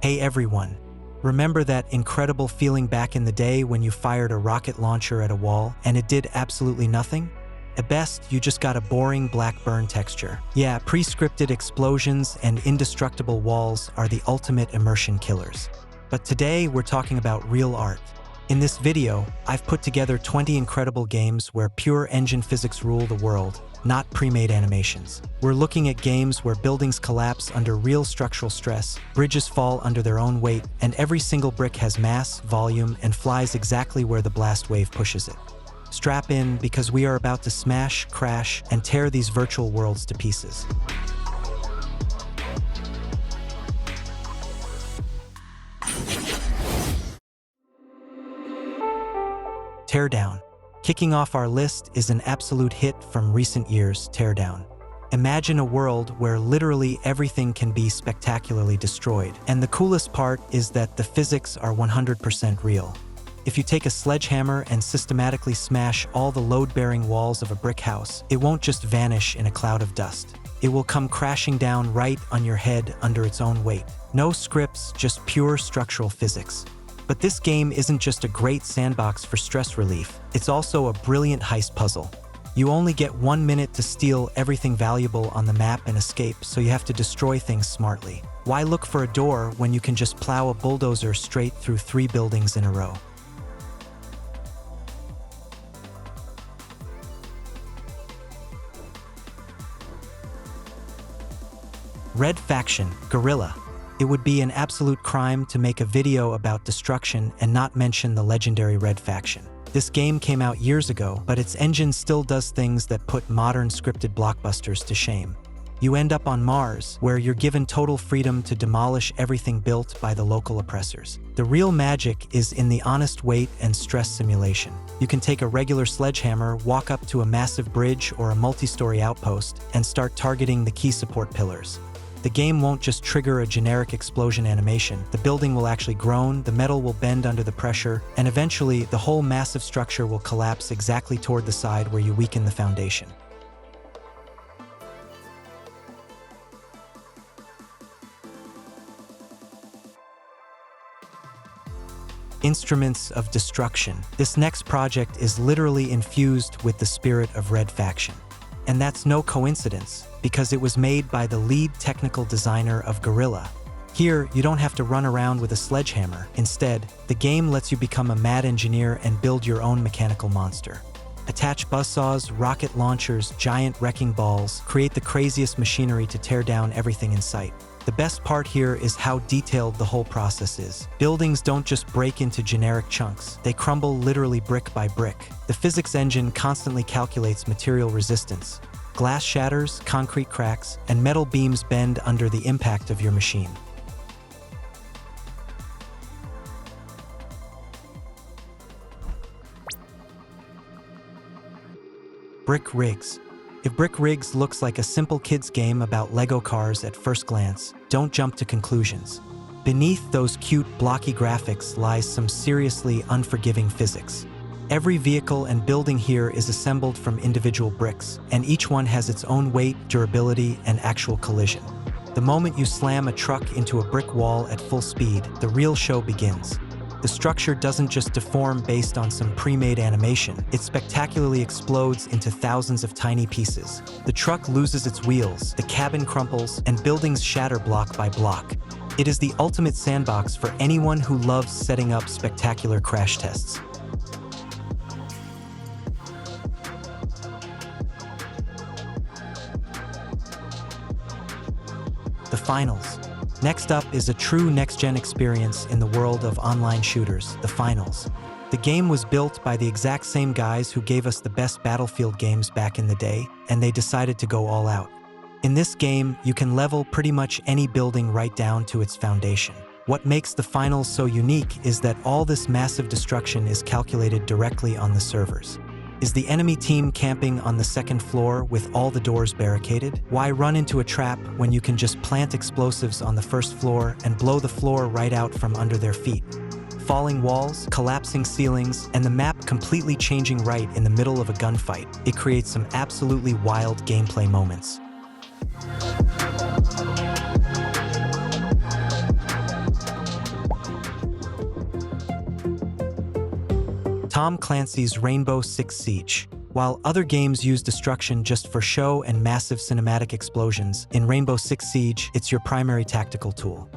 Hey everyone, remember that incredible feeling back in the day when you fired a rocket launcher at a wall and it did absolutely nothing? At best, you just got a boring black burn texture. Yeah, pre-scripted explosions and indestructible walls are the ultimate immersion killers. But today, we're talking about real art. In this video, I've put together 20 incredible games where pure engine physics rule the world, not pre-made animations. We're looking at games where buildings collapse under real structural stress, bridges fall under their own weight, and every single brick has mass, volume, and flies exactly where the blast wave pushes it. Strap in, because we are about to smash, crash, and tear these virtual worlds to pieces. Teardown. Kicking off our list is an absolute hit from recent years, Teardown. Imagine a world where literally everything can be spectacularly destroyed. And the coolest part is that the physics are 100% real. If you take a sledgehammer and systematically smash all the load-bearing walls of a brick house, it won't just vanish in a cloud of dust. It will come crashing down right on your head under its own weight. No scripts, just pure structural physics. But this game isn't just a great sandbox for stress relief, it's also a brilliant heist puzzle. You only get 1 minute to steal everything valuable on the map and escape, so you have to destroy things smartly. Why look for a door when you can just plow a bulldozer straight through 3 buildings in a row? Red Faction, Guerrilla. It would be an absolute crime to make a video about destruction and not mention the legendary Red Faction. This game came out years ago, but its engine still does things that put modern scripted blockbusters to shame. You end up on Mars, where you're given total freedom to demolish everything built by the local oppressors. The real magic is in the honest weight and stress simulation. You can take a regular sledgehammer, walk up to a massive bridge or a multi-story outpost, and start targeting the key support pillars. The game won't just trigger a generic explosion animation. The building will actually groan, the metal will bend under the pressure, and eventually the whole massive structure will collapse exactly toward the side where you weaken the foundation. Instruments of Destruction. This next project is literally infused with the spirit of Red Faction. And that's no coincidence, because it was made by the lead technical designer of Guerrilla. Here, you don't have to run around with a sledgehammer. Instead, the game lets you become a mad engineer and build your own mechanical monster. Attach buzzsaws, rocket launchers, giant wrecking balls, create the craziest machinery to tear down everything in sight. The best part here is how detailed the whole process is. Buildings don't just break into generic chunks, they crumble literally brick by brick. The physics engine constantly calculates material resistance. Glass shatters, concrete cracks, and metal beams bend under the impact of your machine. Brick Rigs. If Brick Rigs looks like a simple kid's game about Lego cars at first glance, don't jump to conclusions. Beneath those cute, blocky graphics lies some seriously unforgiving physics. Every vehicle and building here is assembled from individual bricks, and each one has its own weight, durability, and actual collision. The moment you slam a truck into a brick wall at full speed, the real show begins. The structure doesn't just deform based on some pre-made animation, it spectacularly explodes into thousands of tiny pieces. The truck loses its wheels, the cabin crumples, and buildings shatter block by block. It is the ultimate sandbox for anyone who loves setting up spectacular crash tests. The Finals. Next up is a true next-gen experience in the world of online shooters, The Finals. The game was built by the exact same guys who gave us the best Battlefield games back in the day, and they decided to go all out. In this game, you can level pretty much any building right down to its foundation. What makes The Finals so unique is that all this massive destruction is calculated directly on the servers. Is the enemy team camping on the second floor with all the doors barricaded? Why run into a trap when you can just plant explosives on the first floor and blow the floor right out from under their feet? Falling walls, collapsing ceilings, and the map completely changing right in the middle of a gunfight. It creates some absolutely wild gameplay moments. Tom Clancy's Rainbow Six Siege. While other games use destruction just for show and massive cinematic explosions, in Rainbow Six Siege, it's your primary tactical tool.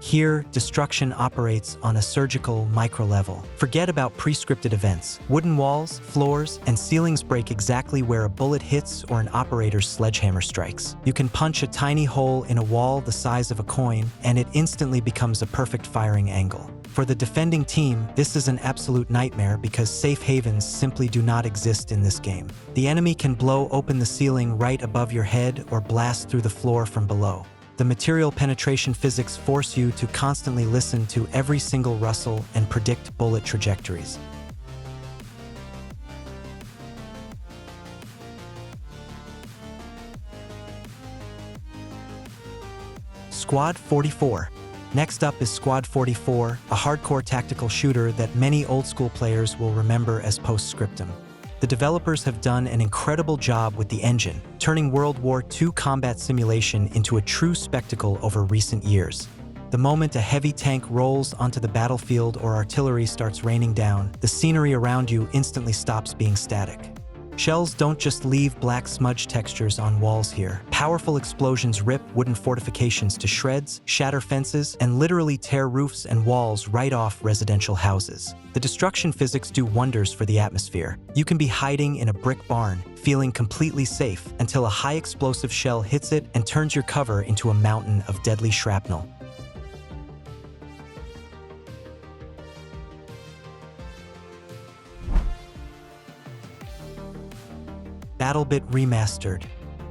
Here, destruction operates on a surgical micro-level. Forget about pre-scripted events. Wooden walls, floors, and ceilings break exactly where a bullet hits or an operator's sledgehammer strikes. You can punch a tiny hole in a wall the size of a coin, and it instantly becomes a perfect firing angle. For the defending team, this is an absolute nightmare because safe havens simply do not exist in this game. The enemy can blow open the ceiling right above your head or blast through the floor from below. The material penetration physics force you to constantly listen to every single rustle and predict bullet trajectories. Squad 44. Next up is Squad 44, a hardcore tactical shooter that many old-school players will remember as post-scriptum. The developers have done an incredible job with the engine, turning World War II combat simulation into a true spectacle over recent years. The moment a heavy tank rolls onto the battlefield or artillery starts raining down, the scenery around you instantly stops being static. Shells don't just leave black smudge textures on walls here. Powerful explosions rip wooden fortifications to shreds, shatter fences, and literally tear roofs and walls right off residential houses. The destruction physics do wonders for the atmosphere. You can be hiding in a brick barn, feeling completely safe, until a high explosive shell hits it and turns your cover into a mountain of deadly shrapnel. BattleBit Remastered.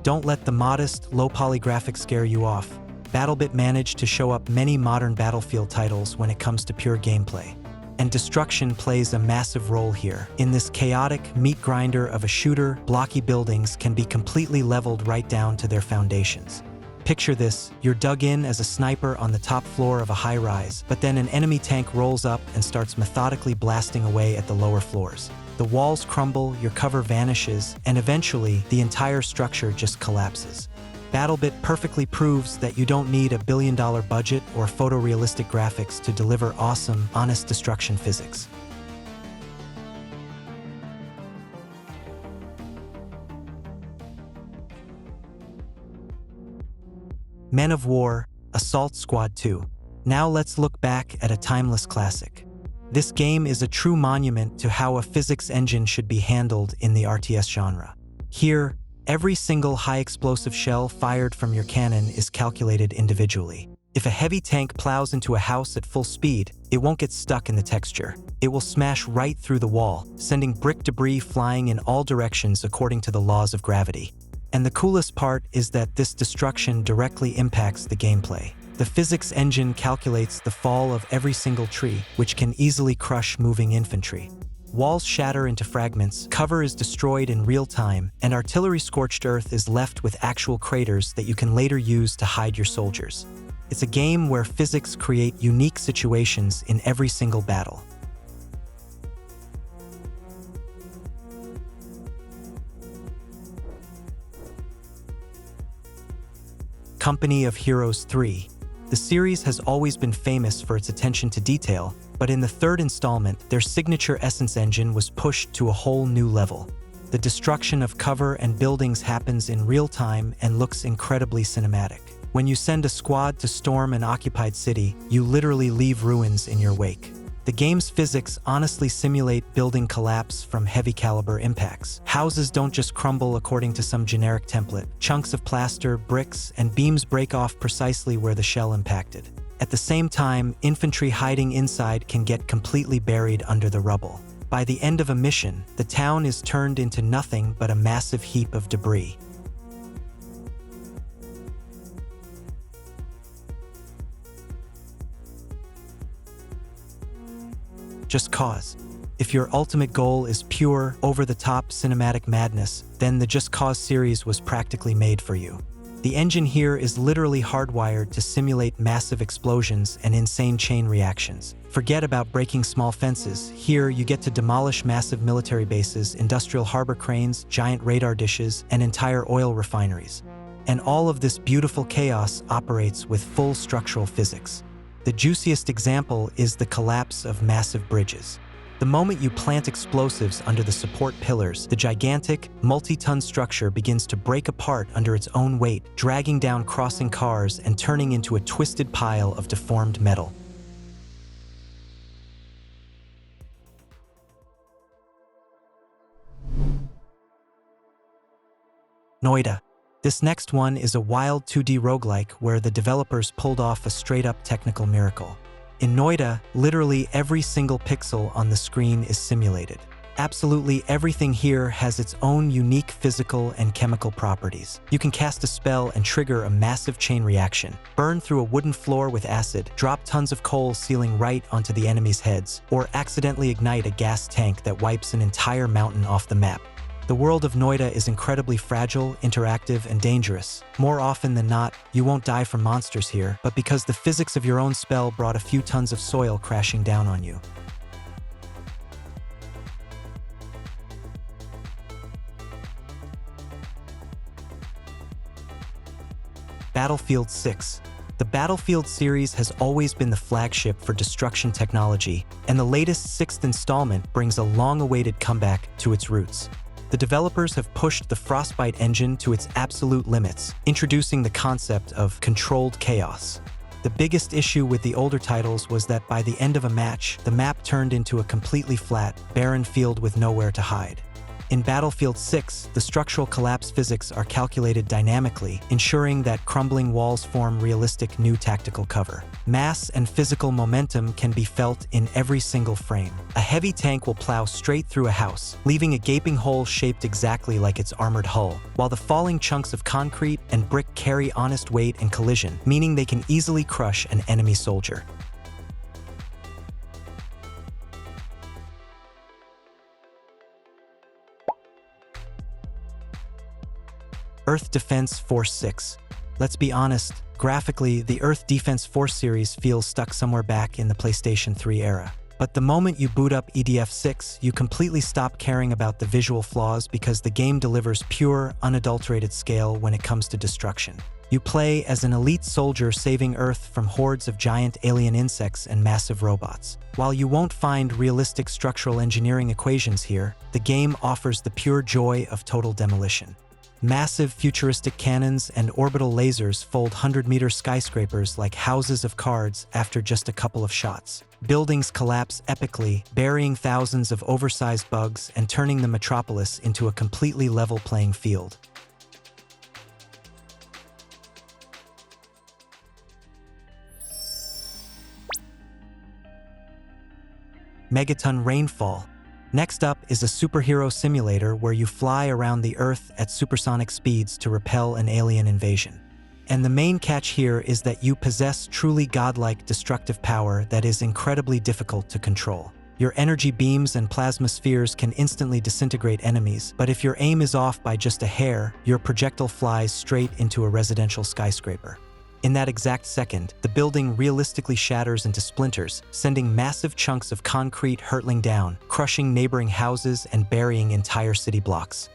Don't let the modest, low-poly graphics scare you off. BattleBit managed to show up many modern Battlefield titles when it comes to pure gameplay. And destruction plays a massive role here. In this chaotic meat grinder of a shooter, blocky buildings can be completely leveled right down to their foundations. Picture this, you're dug in as a sniper on the top floor of a high-rise, but then an enemy tank rolls up and starts methodically blasting away at the lower floors. The walls crumble, your cover vanishes, and eventually, the entire structure just collapses. BattleBit perfectly proves that you don't need a billion-dollar budget or photorealistic graphics to deliver awesome, honest destruction physics. Men of War, Assault Squad 2. Now let's look back at a timeless classic. This game is a true monument to how a physics engine should be handled in the RTS genre. Here, every single high-explosive shell fired from your cannon is calculated individually. If a heavy tank plows into a house at full speed, it won't get stuck in the texture. It will smash right through the wall, sending brick debris flying in all directions according to the laws of gravity. And the coolest part is that this destruction directly impacts the gameplay. The physics engine calculates the fall of every single tree, which can easily crush moving infantry. Walls shatter into fragments, cover is destroyed in real time, and artillery-scorched earth is left with actual craters that you can later use to hide your soldiers. It's a game where physics create unique situations in every single battle. Company of Heroes 3. The series has always been famous for its attention to detail, but in the third installment, their signature Essence engine was pushed to a whole new level. The destruction of cover and buildings happens in real time and looks incredibly cinematic. When you send a squad to storm an occupied city, you literally leave ruins in your wake. The game's physics honestly simulate building collapse from heavy caliber impacts. Houses don't just crumble according to some generic template. Chunks of plaster, bricks, and beams break off precisely where the shell impacted. At the same time, infantry hiding inside can get completely buried under the rubble. By the end of a mission, the town is turned into nothing but a massive heap of debris. Just Cause. If your ultimate goal is pure, over-the-top cinematic madness, then the Just Cause series was practically made for you. The engine here is literally hardwired to simulate massive explosions and insane chain reactions. Forget about breaking small fences. Here, you get to demolish massive military bases, industrial harbor cranes, giant radar dishes, and entire oil refineries. And all of this beautiful chaos operates with full structural physics. The juiciest example is the collapse of massive bridges. The moment you plant explosives under the support pillars, the gigantic, multi-ton structure begins to break apart under its own weight, dragging down crossing cars and turning into a twisted pile of deformed metal. Noita. This next one is a wild 2D roguelike where the developers pulled off a straight-up technical miracle. In Noita, literally every single pixel on the screen is simulated. Absolutely everything here has its own unique physical and chemical properties. You can cast a spell and trigger a massive chain reaction, burn through a wooden floor with acid, drop tons of coal sealing right onto the enemy's heads, or accidentally ignite a gas tank that wipes an entire mountain off the map. The world of Noita is incredibly fragile, interactive, and dangerous. More often than not, you won't die from monsters here, but because the physics of your own spell brought a few tons of soil crashing down on you. Battlefield 6. The Battlefield series has always been the flagship for destruction technology, and the latest 6th installment brings a long-awaited comeback to its roots. The developers have pushed the Frostbite engine to its absolute limits, introducing the concept of controlled chaos. The biggest issue with the older titles was that by the end of a match, the map turned into a completely flat, barren field with nowhere to hide. In Battlefield 6, the structural collapse physics are calculated dynamically, ensuring that crumbling walls form realistic new tactical cover. Mass and physical momentum can be felt in every single frame. A heavy tank will plow straight through a house, leaving a gaping hole shaped exactly like its armored hull, while the falling chunks of concrete and brick carry honest weight and collision, meaning they can easily crush an enemy soldier. Earth Defense Force 6. Let's be honest, graphically, the Earth Defense Force series feels stuck somewhere back in the PlayStation 3 era. But the moment you boot up EDF 6, you completely stop caring about the visual flaws because the game delivers pure, unadulterated scale when it comes to destruction. You play as an elite soldier saving Earth from hordes of giant alien insects and massive robots. While you won't find realistic structural engineering equations here, the game offers the pure joy of total demolition. Massive futuristic cannons and orbital lasers fold 100-meter skyscrapers like houses of cards after just a couple of shots. Buildings collapse epically, burying thousands of oversized bugs and turning the metropolis into a completely level playing field. Megaton Rainfall. Next up is a superhero simulator where you fly around the Earth at supersonic speeds to repel an alien invasion. And the main catch here is that you possess truly godlike destructive power that is incredibly difficult to control. Your energy beams and plasma spheres can instantly disintegrate enemies, but if your aim is off by just a hair, your projectile flies straight into a residential skyscraper. In that exact second, the building realistically shatters into splinters, sending massive chunks of concrete hurtling down, crushing neighboring houses and burying entire city blocks.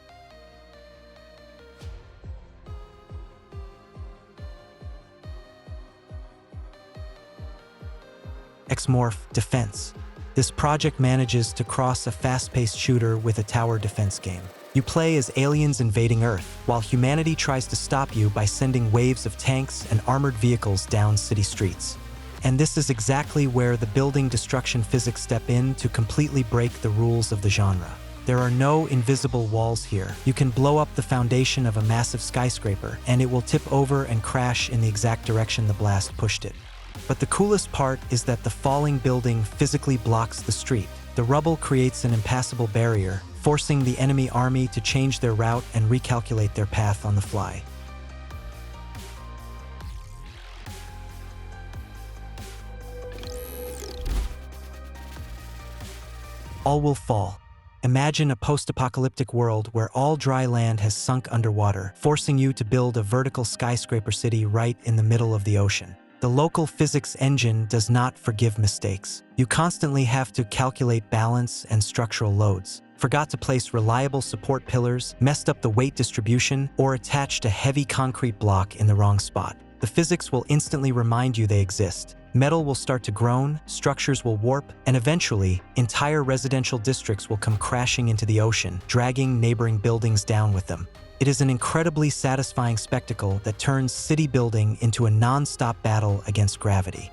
X-Morph Defense. This project manages to cross a fast-paced shooter with a tower defense game. You play as aliens invading Earth, while humanity tries to stop you by sending waves of tanks and armored vehicles down city streets. And this is exactly where the building destruction physics step in to completely break the rules of the genre. There are no invisible walls here. You can blow up the foundation of a massive skyscraper, and it will tip over and crash in the exact direction the blast pushed it. But the coolest part is that the falling building physically blocks the street. The rubble creates an impassable barrier, forcing the enemy army to change their route and recalculate their path on the fly. All will fall. Imagine a post-apocalyptic world where all dry land has sunk underwater, forcing you to build a vertical skyscraper city right in the middle of the ocean. The local physics engine does not forgive mistakes. You constantly have to calculate balance and structural loads, forgot to place reliable support pillars, messed up the weight distribution, or attached a heavy concrete block in the wrong spot. The physics will instantly remind you they exist. Metal will start to groan, structures will warp, and eventually, entire residential districts will come crashing into the ocean, dragging neighboring buildings down with them. It is an incredibly satisfying spectacle that turns city building into a non-stop battle against gravity.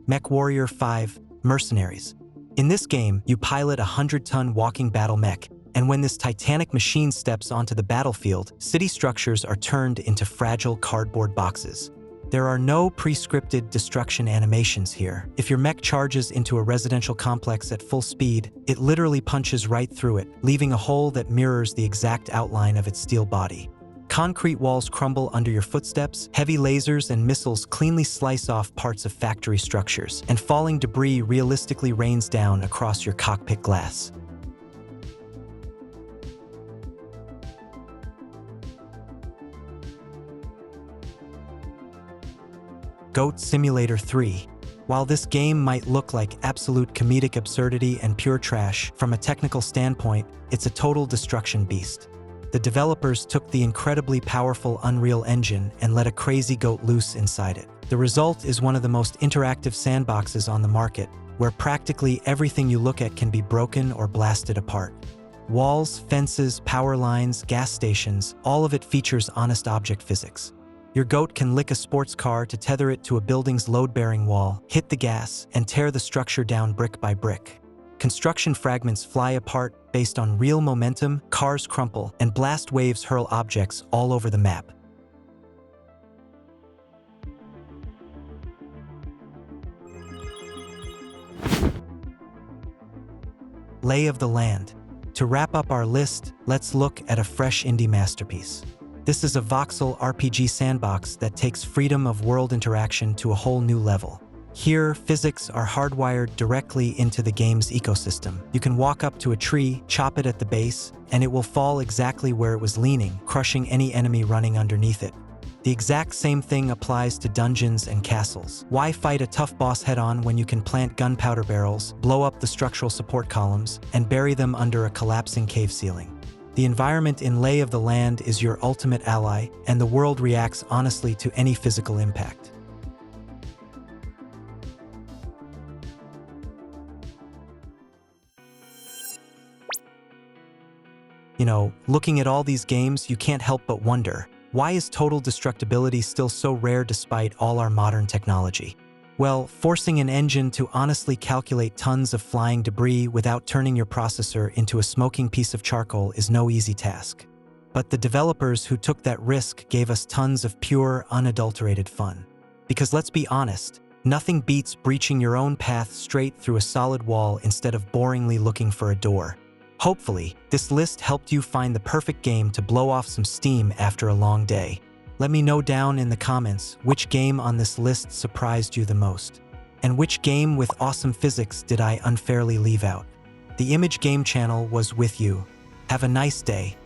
MechWarrior 5 Mercenaries. In this game, you pilot a 100-ton walking battle mech, and when this titanic machine steps onto the battlefield, city structures are turned into fragile cardboard boxes. There are no pre-scripted destruction animations here. If your mech charges into a residential complex at full speed, it literally punches right through it, leaving a hole that mirrors the exact outline of its steel body. Concrete walls crumble under your footsteps, heavy lasers and missiles cleanly slice off parts of factory structures, and falling debris realistically rains down across your cockpit glass. Goat Simulator 3. While this game might look like absolute comedic absurdity and pure trash, from a technical standpoint, it's a total destruction beast. The developers took the incredibly powerful Unreal Engine and let a crazy goat loose inside it. The result is one of the most interactive sandboxes on the market, where practically everything you look at can be broken or blasted apart. Walls, fences, power lines, gas stations, all of it features honest object physics. Your goat can lick a sports car to tether it to a building's load-bearing wall, hit the gas, and tear the structure down brick by brick. Construction fragments fly apart based on real momentum, cars crumple, and blast waves hurl objects all over the map. Lay of the Land. To wrap up our list, let's look at a fresh indie masterpiece. This is a voxel RPG sandbox that takes freedom of world interaction to a whole new level. Here, physics are hardwired directly into the game's ecosystem. You can walk up to a tree, chop it at the base, and it will fall exactly where it was leaning, crushing any enemy running underneath it. The exact same thing applies to dungeons and castles. Why fight a tough boss head-on when you can plant gunpowder barrels, blow up the structural support columns, and bury them under a collapsing cave ceiling? The environment in Lay of the Land is your ultimate ally, and the world reacts honestly to any physical impact. Looking at all these games, you can't help but wonder, why is total destructibility still so rare despite all our modern technology? Well, forcing an engine to honestly calculate tons of flying debris without turning your processor into a smoking piece of charcoal is no easy task. But the developers who took that risk gave us tons of pure, unadulterated fun. Because let's be honest, nothing beats breaching your own path straight through a solid wall instead of boringly looking for a door. Hopefully, this list helped you find the perfect game to blow off some steam after a long day. Let me know down in the comments which game on this list surprised you the most, and which game with awesome physics did I unfairly leave out. The Image Game channel was with you. Have a nice day.